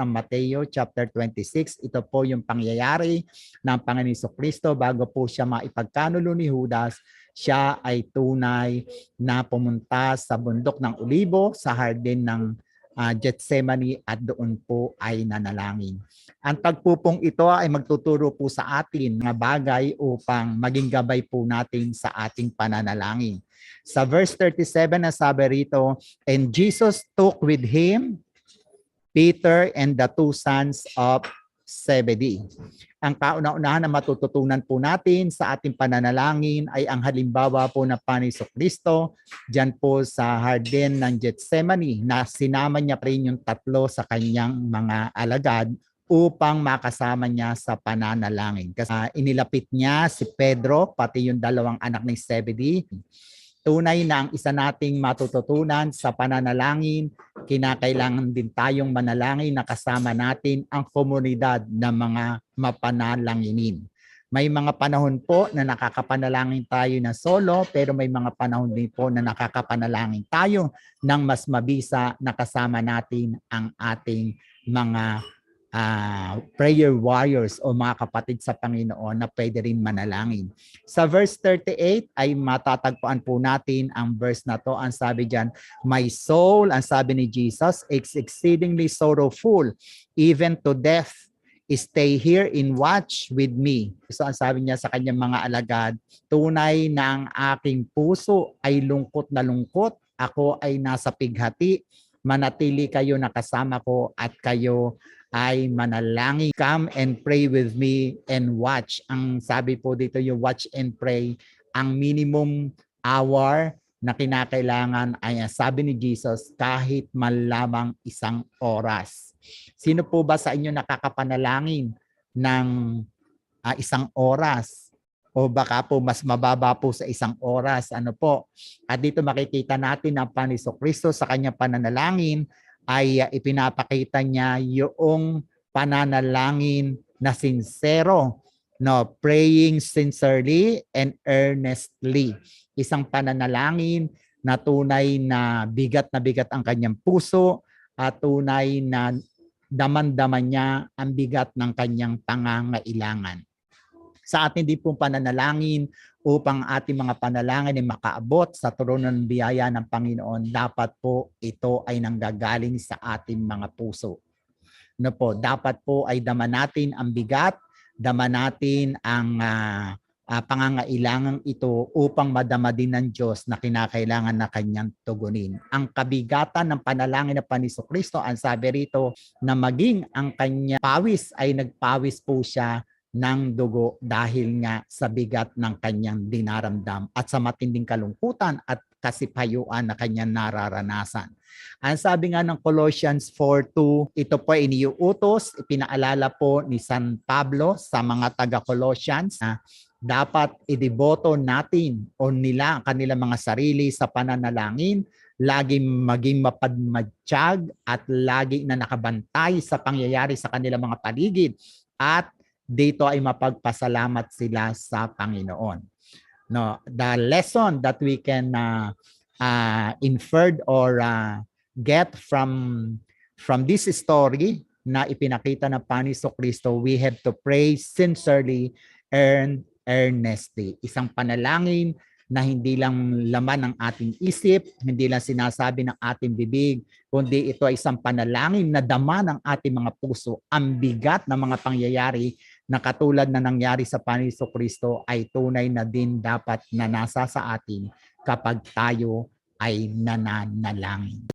ng Mateo chapter 26. Ito po yung pangyayari ng Panginoon Jesucristo bago po siya maipagkanulo ni Judas. Siya ay tunay na pumunta sa bundok ng Olibo, sa hardin ng Gethsemane, at doon po ay nanalangin. Ang tagpupong ito ay magtuturo po sa atin mga bagay upang maging gabay po natin sa ating pananalangin. Sa verse 37 na sabi rito, "And Jesus took with him Peter and the two sons of Zebedee." Ang kauna-unahan na matututunan po natin sa ating pananalangin ay ang halimbawa po ng Panginoon Jesucristo diyan po sa hardin ng Gethsemane, na sinama niya pa rin yung tatlo sa kanyang mga alagad upang makasama niya sa pananalangin. Kasi inilapit niya si Pedro, pati yung dalawang anak ni Zebedee. Tunay na ang isa nating matututunan sa pananalangin, kinakailangan din tayong manalangin na kasama natin ang komunidad ng mga mapanalanginin. May mga panahon po na nakakapanalangin tayo na solo, pero may mga panahon din po na nakakapanalangin tayo ng mas mabisa na kasama natin ang ating mga prayer warriors o mga kapatid sa Panginoon na pwede rin manalangin. Sa verse 38 ay matatagpuan po natin ang verse na to. Ang sabi diyan, "My soul," ang sabi ni Jesus, "is exceedingly sorrowful, even to death. Stay here and watch with me." So ang sabi niya sa kanyang mga alagad, tunay na ang aking puso ay lungkot na lungkot. Ako ay nasa pighati. Manatili kayo na kasama ko at kayo ay manalangin. "Come and pray with me and watch." Ang sabi po dito, yung watch and pray, ang minimum hour na kinakailangan ay, sabi ni Jesus, kahit man lamang 1 oras. Sino po ba sa inyo nakakapanalangin ng 1 oras? O baka po mas mababa po sa 1 oras. Ano po? At dito makikita natin ang Panginoon Jesucristo sa kanyang pananalangin ay ipinapakita niya yung pananalangin na sincero, no, praying sincerely and earnestly. Isang pananalangin na tunay na bigat ang kanyang puso at tunay na daman-daman niya ang bigat ng kanyang pangangailangan. Sa atin din pong pananalangin upang ating mga panalangin ay makaabot sa trono ng biyaya ng Panginoon, dapat po ito ay nanggagaling sa ating mga puso. No po, dapat po ay dama natin ang bigat, dama natin ang pangangailangan ito upang madama din ng Diyos na kinakailangan na kanyang tugunin. Ang kabigatan ng panalangin ng Panginoon Jesucristo, ang sabi rito na maging ang kanya pawis ay nagpawis po siya ng dugo dahil nga sa bigat ng kanyang dinaramdam at sa matinding kalungkutan at kasipayuan na kanyang nararanasan. Ang sabi nga ng Colossians 4:2, ito po ay iniuutos, ipinaalala po ni San Pablo sa mga taga-Colossians na dapat ideboto natin o nila ang kanilang mga sarili sa pananalangin, lagi maging mapadmadtiyag at lagi na nakabantay sa pangyayari sa kanilang mga paligid, at dito ay mapagpasalamat sila sa Panginoon. No, the lesson that we can inferred or get from this story na ipinakita ng Panginoon Jesucristo, we have to pray sincerely and earnestly. Isang panalangin na hindi lang laman ng ating isip, hindi lang sinasabi ng ating bibig, kundi ito ay isang panalangin na dama ng ating mga puso. Ang bigat ng mga pangyayari na katulad na nangyari sa Panginoon Jesucristo ay tunay na din dapat na nasa sa atin kapag tayo ay nananalangin.